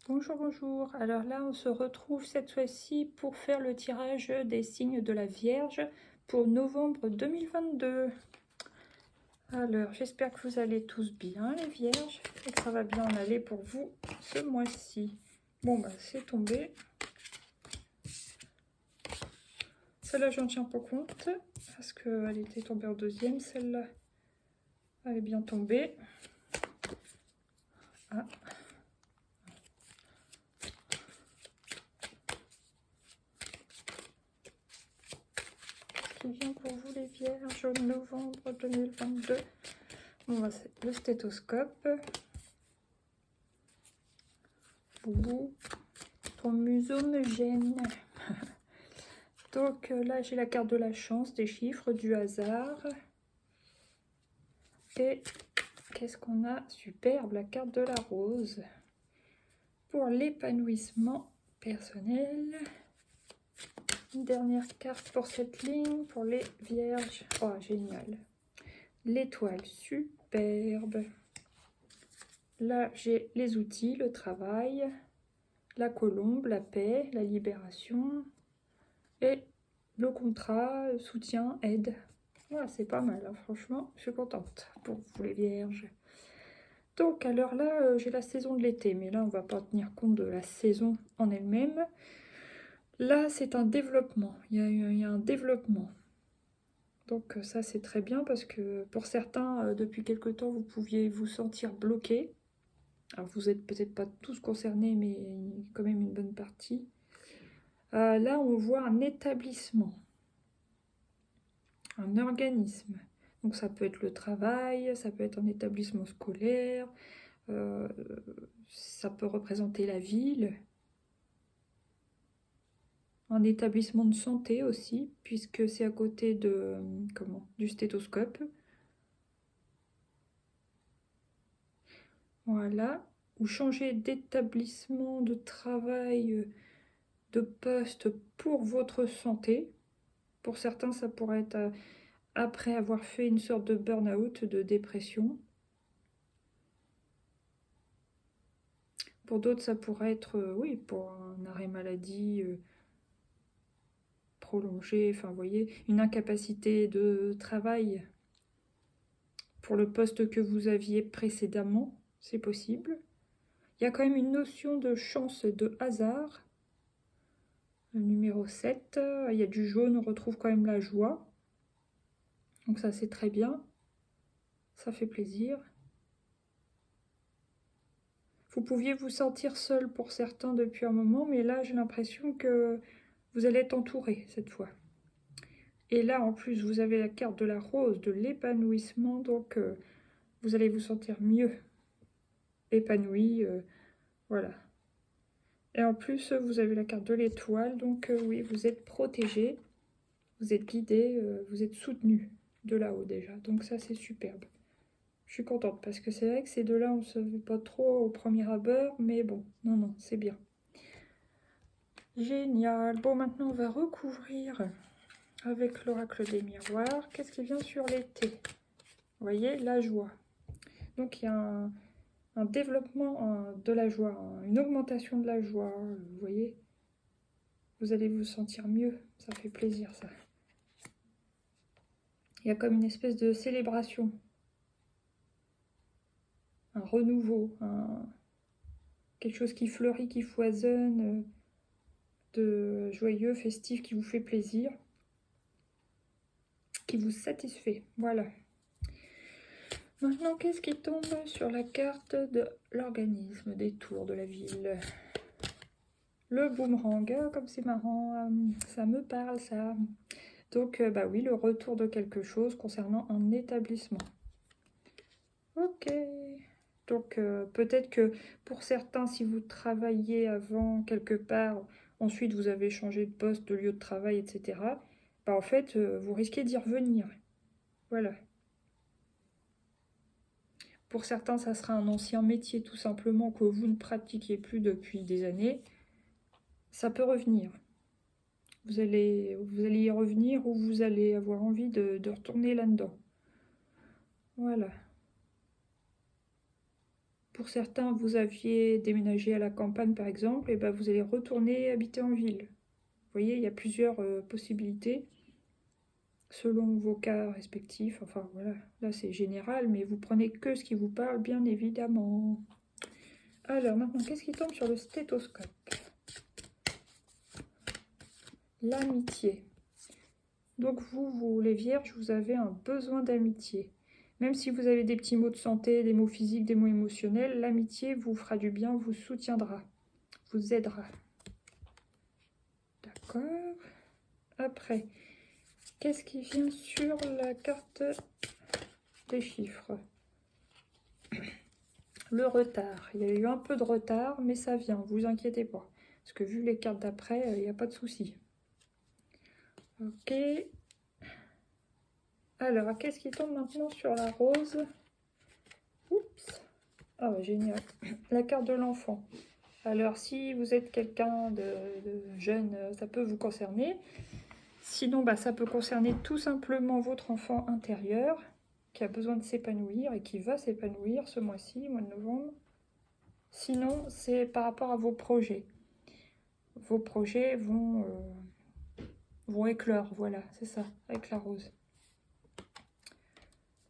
Bonjour, bonjour. Alors là, on se retrouve cette fois-ci pour faire le tirage des signes de la Vierge pour novembre 2022. Alors, j'espère que vous allez tous bien, les Vierges, et que ça va bien en aller pour vous ce mois-ci. Bon, bah, c'est tombé. Celle-là, j'en tiens pas compte, parce qu'elle était tombée en deuxième. Celle-là, elle est bien tombée. Ah. Qui vient pour vous les Vierges en novembre 2022. Bon, bah, c'est le stéthoscope. Boubou, ton museau me gêne. Donc là, j'ai la carte de la chance, des chiffres, du hasard. Et qu'est-ce qu'on a? Superbe, la carte de la rose. Pour l'épanouissement personnel. Une dernière carte pour cette ligne, pour les vierges. Oh, génial. L'étoile, superbe. Là, j'ai les outils, le travail, la colombe, la paix, la libération et le contrat, soutien, aide. Voilà, c'est pas mal, hein, franchement, je suis contente pour vous les vierges. Donc, alors là, j'ai la saison de l'été, mais là, on va pas tenir compte de la saison en elle-même. Là, c'est un développement, il y a un développement. Donc ça, c'est très bien parce que pour certains, depuis quelque temps, vous pouviez vous sentir bloqué. Alors, vous n'êtes peut-être pas tous concernés, mais quand même une bonne partie. Là, on voit un établissement, un organisme. Donc ça peut être le travail, ça peut être un établissement scolaire, ça peut représenter la ville, un établissement de santé aussi, puisque c'est à côté de du stéthoscope. Voilà. Ou changer d'établissement, de travail, de poste pour votre santé. Pour certains, ça pourrait être après avoir fait une sorte de burn-out, de dépression. Pour d'autres, ça pourrait être, oui, pour un arrêt maladie prolongé, enfin, vous voyez, une incapacité de travail pour le poste que vous aviez précédemment, c'est possible. Il y a quand même une notion de chance et de hasard. Le numéro 7, il y a du jaune, on retrouve quand même la joie. Donc ça, c'est très bien. Ça fait plaisir. Vous pouviez vous sentir seul pour certains depuis un moment, mais là, j'ai l'impression que vous allez être entouré cette fois. Et là, en plus, vous avez la carte de la rose, de l'épanouissement, donc vous allez vous sentir mieux épanoui, voilà. Et en plus, vous avez la carte de l'étoile, donc oui, vous êtes protégé, vous êtes guidé, vous êtes soutenu de là-haut déjà. Donc ça, c'est superbe. Je suis contente parce que c'est vrai que ces deux-là, on ne se vit pas trop au premier abord, mais bon, non, c'est bien. Génial. Bon, maintenant, on va recouvrir avec l'oracle des miroirs. Qu'est-ce qui vient sur l'été? Vous voyez, la joie. Donc, il y a un développement de la joie, une augmentation de la joie. Vous voyez, vous allez vous sentir mieux. Ça fait plaisir, ça. Il y a comme une espèce de célébration. Un renouveau. Quelque chose qui fleurit, qui foisonne, de joyeux, festif, qui vous fait plaisir. Qui vous satisfait. Voilà. Maintenant, qu'est-ce qui tombe sur la carte de l'organisme des tours de la ville? Le boomerang, comme c'est marrant, ça me parle ça. Donc, bah oui, le retour de quelque chose concernant un établissement. Ok. Donc, peut-être que pour certains, si vous travailliez avant quelque part, ensuite vous avez changé de poste, de lieu de travail, etc., bah en fait, vous risquez d'y revenir. Voilà. Pour certains, ça sera un ancien métier tout simplement que vous ne pratiquiez plus depuis des années. Ça peut revenir. Vous allez y revenir ou vous allez avoir envie de retourner là-dedans. Voilà. Pour certains, vous aviez déménagé à la campagne par exemple, et ben vous allez retourner habiter en ville. Vous voyez, il y a plusieurs possibilités selon vos cas respectifs. Enfin voilà, là c'est général, mais vous prenez que ce qui vous parle, bien évidemment. Alors maintenant, qu'est-ce qui tombe sur le stéthoscope? L'amitié. Donc vous les vierges, vous avez un besoin d'amitié. Même si vous avez des petits maux de santé, des maux physiques, des maux émotionnels, l'amitié vous fera du bien, vous soutiendra, vous aidera. D'accord. Après, qu'est-ce qui vient sur la carte des chiffres? Le retard. Il y a eu un peu de retard, mais ça vient, vous inquiétez pas. Parce que vu les cartes d'après, il n'y a pas de souci. Ok. Alors, qu'est-ce qui tombe maintenant sur la rose? Oups. Ah, génial. La carte de l'enfant. Alors, si vous êtes quelqu'un de jeune, ça peut vous concerner. Sinon, bah, ça peut concerner tout simplement votre enfant intérieur qui a besoin de s'épanouir et qui va s'épanouir ce mois-ci, mois de novembre. Sinon, c'est par rapport à vos projets. Vos projets vont éclore, voilà, c'est ça, avec la rose.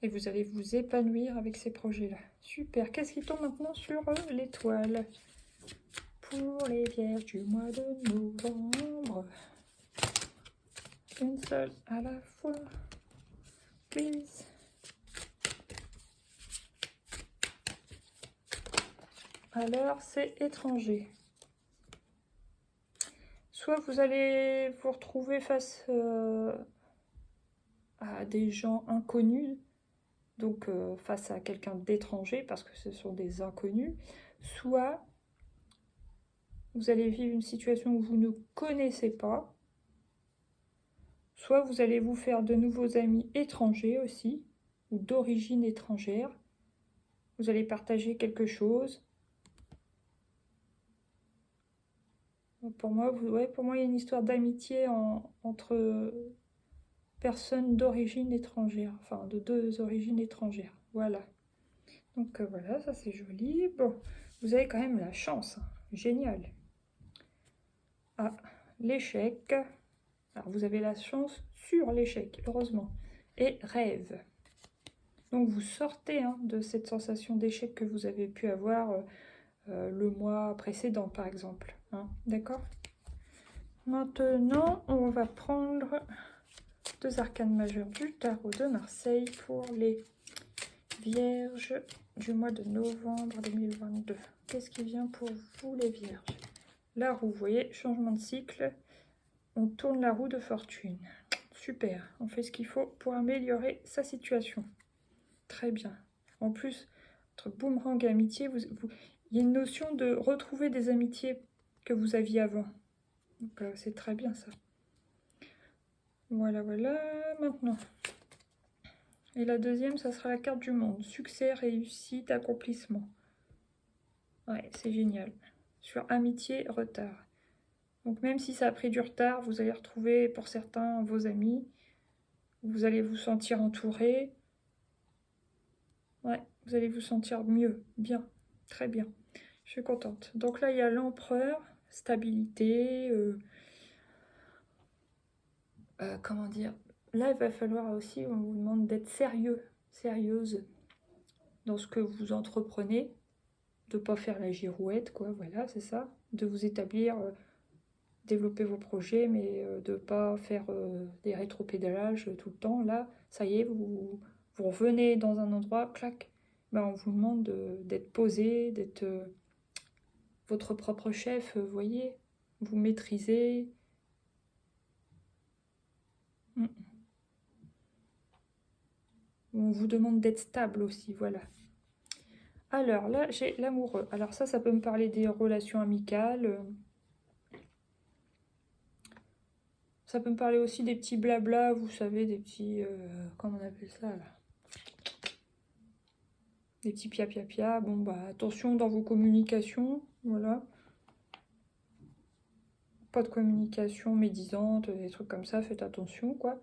Et vous allez vous épanouir avec ces projets-là. Super. Qu'est-ce qui tombe maintenant sur l'étoile? Pour les vierges du mois de novembre. Une seule à la fois. Please. Alors, c'est étranger. Soit vous allez vous retrouver face à des gens inconnus, donc face à quelqu'un d'étranger, parce que ce sont des inconnus, soit vous allez vivre une situation où vous ne connaissez pas, soit vous allez vous faire de nouveaux amis étrangers aussi, ou d'origine étrangère. Vous allez partager quelque chose. Pour moi, il y a une histoire d'amitié entre personnes d'origine étrangère, enfin de deux origines étrangères. Voilà. Donc voilà, ça c'est joli. Bon, vous avez quand même la chance. Hein. Génial. Ah, l'échec. Alors vous avez la chance sur l'échec, heureusement. Et rêve. Donc vous sortez de cette sensation d'échec que vous avez pu avoir le mois précédent, par exemple. Hein, d'accord? Maintenant, on va prendre deux arcanes majeures du tarot de Marseille pour les vierges du mois de novembre 2022. Qu'est-ce qui vient pour vous, les vierges? La roue, vous voyez, changement de cycle. On tourne la roue de fortune. Super, on fait ce qu'il faut pour améliorer sa situation. Très bien. En plus, entre boomerang et amitié, il y a une notion de retrouver des amitiés que vous aviez avant. Donc c'est très bien ça. Voilà, voilà. Maintenant. Et la deuxième, ça sera la carte du monde. Succès, réussite, accomplissement. Ouais, c'est génial. Sur amitié, retard. Donc même si ça a pris du retard, vous allez retrouver pour certains vos amis. Vous allez vous sentir entouré. Ouais, vous allez vous sentir mieux, bien, très bien. Je suis contente. Donc là, il y a l'empereur, stabilité. Comment dire? Là, il va falloir aussi, on vous demande d'être sérieux, sérieuse dans ce que vous entreprenez. De ne pas faire la girouette, quoi, voilà, c'est ça. De vous établir, développer vos projets, mais de ne pas faire des rétropédalages tout le temps. Là, ça y est, vous revenez dans un endroit, clac, ben, on vous demande d'être posé, d'être votre propre chef, vous voyez, vous maîtrisez. On vous demande d'être stable aussi, voilà. Alors là, j'ai l'amoureux. Alors ça peut me parler des relations amicales. Ça peut me parler aussi des petits blabla, vous savez, des petits... comment on appelle ça, là? Des petits pia-pia-pia. Bon, bah, attention dans vos communications, voilà. Pas de communication médisante, des trucs comme ça, faites attention, quoi.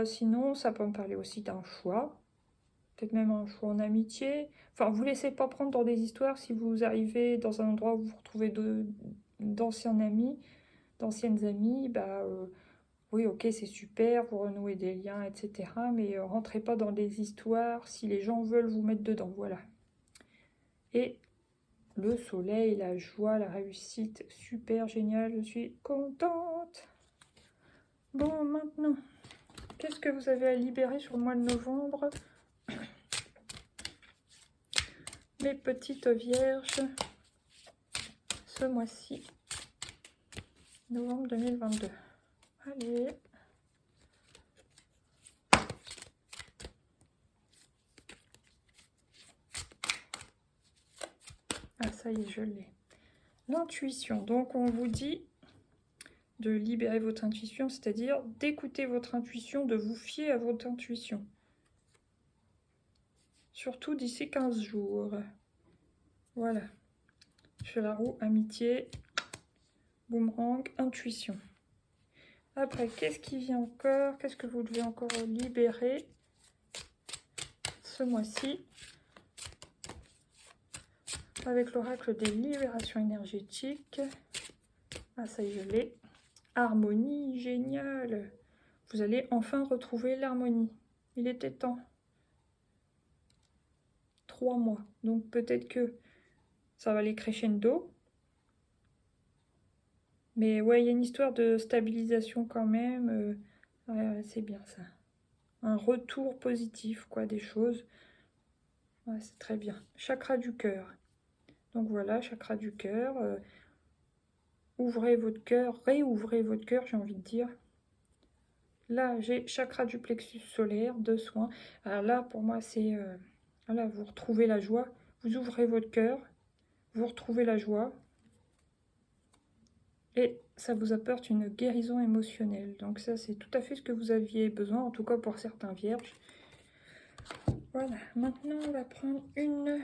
Sinon, ça peut me parler aussi d'un choix. peut-être même un choix en amitié. Enfin, vous laissez pas prendre dans des histoires si vous arrivez dans un endroit où vous retrouvez d'anciens amis, d'anciennes amies, bah oui, ok, c'est super, vous renouez des liens, etc. Mais rentrez pas dans des histoires si les gens veulent vous mettre dedans, voilà. Et le soleil, la joie, la réussite, super génial, je suis contente. Bon, maintenant, qu'est-ce que vous avez à libérer sur le mois de novembre? Mes petites vierges, ce mois-ci, novembre 2022. Allez. Ah, ça y est, je l'ai. L'intuition. Donc, on vous dit de libérer votre intuition, c'est-à-dire d'écouter votre intuition, de vous fier à votre intuition. Surtout d'ici 15 jours. Voilà. Je fais la roue, amitié, boomerang, intuition. Après, qu'est-ce qui vient encore? Qu'est-ce que vous devez encore libérer ce mois-ci? Avec l'oracle des libérations énergétiques. Ah, ça y est, je l'ai. Harmonie, génial. Vous allez enfin retrouver l'harmonie. Il était temps. 3 mois. Donc peut-être que ça va aller crescendo. Mais ouais, il y a une histoire de stabilisation quand même. Ouais, c'est bien ça. Un retour positif, quoi, des choses. Ouais, c'est très bien. Chakra du cœur. Donc voilà, chakra du cœur. Ouvrez votre cœur, réouvrez votre cœur, j'ai envie de dire. Là, j'ai chakra du plexus solaire, de soins. Alors là, pour moi, c'est... voilà, vous retrouvez la joie. Vous ouvrez votre cœur, vous retrouvez la joie. Et ça vous apporte une guérison émotionnelle. Donc ça, c'est tout à fait ce que vous aviez besoin, en tout cas pour certains vierges. Voilà, maintenant, on va prendre une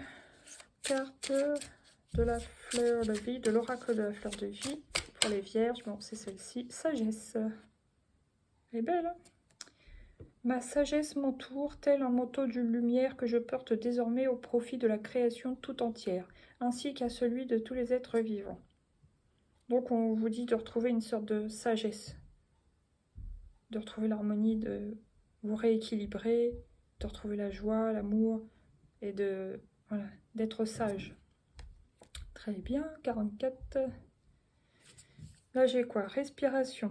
carte de la fleur de vie, de l'oracle de la fleur de vie. Pour les vierges, bon, c'est celle-ci, sagesse. Elle est belle, hein? Ma sagesse m'entoure, tel un manteau de lumière que je porte désormais au profit de la création tout entière, ainsi qu'à celui de tous les êtres vivants. Donc on vous dit de retrouver une sorte de sagesse, de retrouver l'harmonie, de vous rééquilibrer, de retrouver la joie, l'amour, et de voilà, d'être sage. Très bien, 44. Là j'ai quoi? Respiration.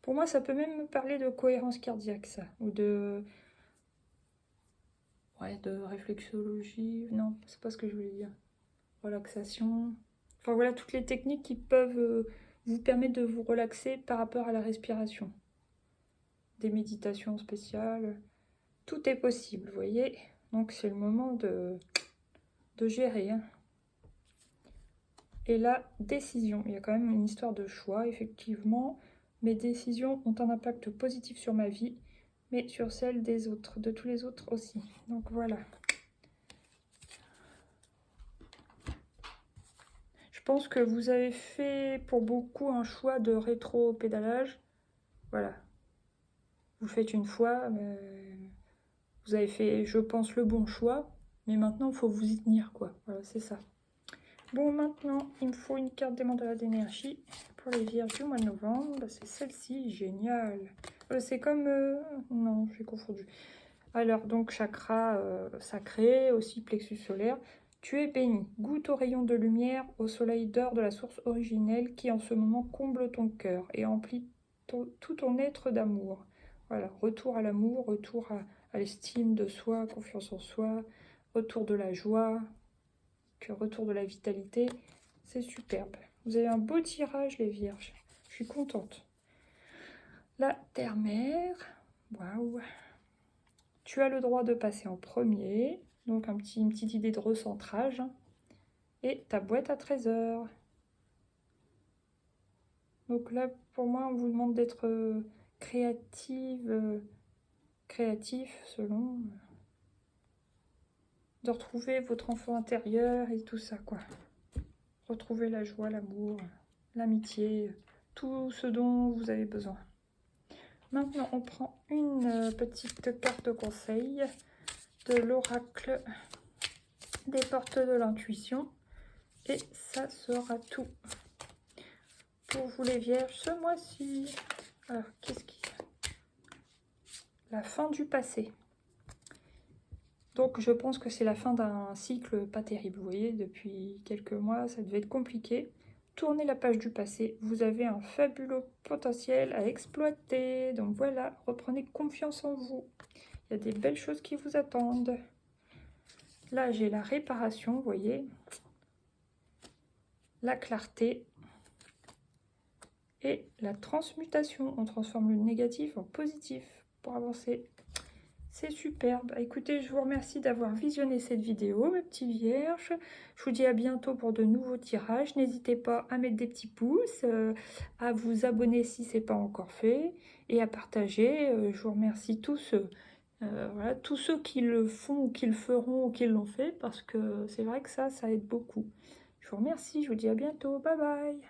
Pour moi, ça peut même me parler de cohérence cardiaque, ça, ou de... ouais, de réflexologie. Non, c'est pas ce que je voulais dire. Relaxation. Enfin voilà, toutes les techniques qui peuvent vous permettre de vous relaxer par rapport à la respiration. Des méditations spéciales. Tout est possible, vous voyez. Donc c'est le moment de gérer. Hein. Et la décision. Il y a quand même une histoire de choix, effectivement. Mes décisions ont un impact positif sur ma vie, mais sur celle des autres, de tous les autres aussi. Donc voilà. Je pense que vous avez fait pour beaucoup un choix de rétro-pédalage. Voilà. Vous le faites une fois, vous avez fait, je pense, le bon choix. Mais maintenant, il faut vous y tenir, quoi. Voilà, c'est ça. Bon, maintenant, il me faut une carte des mandats d'énergie pour les vierges du mois de novembre. C'est celle-ci, génial. C'est comme... non, j'ai confondu. Alors, donc, chakra sacré, aussi plexus solaire. Tu es béni, goûte au rayon de lumière, au soleil d'or de la source originelle qui en ce moment comble ton cœur et emplit tout ton être d'amour. Voilà, retour à l'amour, retour à l'estime de soi, confiance en soi, retour de la joie, retour de la vitalité. C'est superbe. Vous avez un beau tirage, les vierges. Je suis contente. La terre-mère, waouh. Tu as le droit de passer en premier. Donc une petite idée de recentrage. Et ta boîte à trésors. Donc là, pour moi, on vous demande d'être créative, créatif selon... de retrouver votre enfant intérieur et tout ça, quoi. Retrouver la joie, l'amour, l'amitié, tout ce dont vous avez besoin. Maintenant, on prend une petite carte conseil de l'oracle des portes de l'intuition. Et ça sera tout pour vous les vierges ce mois-ci. Alors, qu'est-ce qu'il y a? La fin du passé. Donc, je pense que c'est la fin d'un cycle pas terrible. Vous voyez, depuis quelques mois, ça devait être compliqué. Tournez la page du passé. Vous avez un fabuleux potentiel à exploiter. Donc voilà, reprenez confiance en vous. Il y a des belles choses qui vous attendent. Là, j'ai la réparation, vous voyez. La clarté. Et la transmutation. On transforme le négatif en positif pour avancer. C'est superbe. Écoutez, je vous remercie d'avoir visionné cette vidéo, mes petits vierges. Je vous dis à bientôt pour de nouveaux tirages. N'hésitez pas à mettre des petits pouces, à vous abonner si ce n'est pas encore fait et à partager. Je vous remercie tous, voilà, tous ceux qui le font ou qui le feront ou qui l'ont fait parce que c'est vrai que ça aide beaucoup. Je vous remercie, je vous dis à bientôt. Bye bye.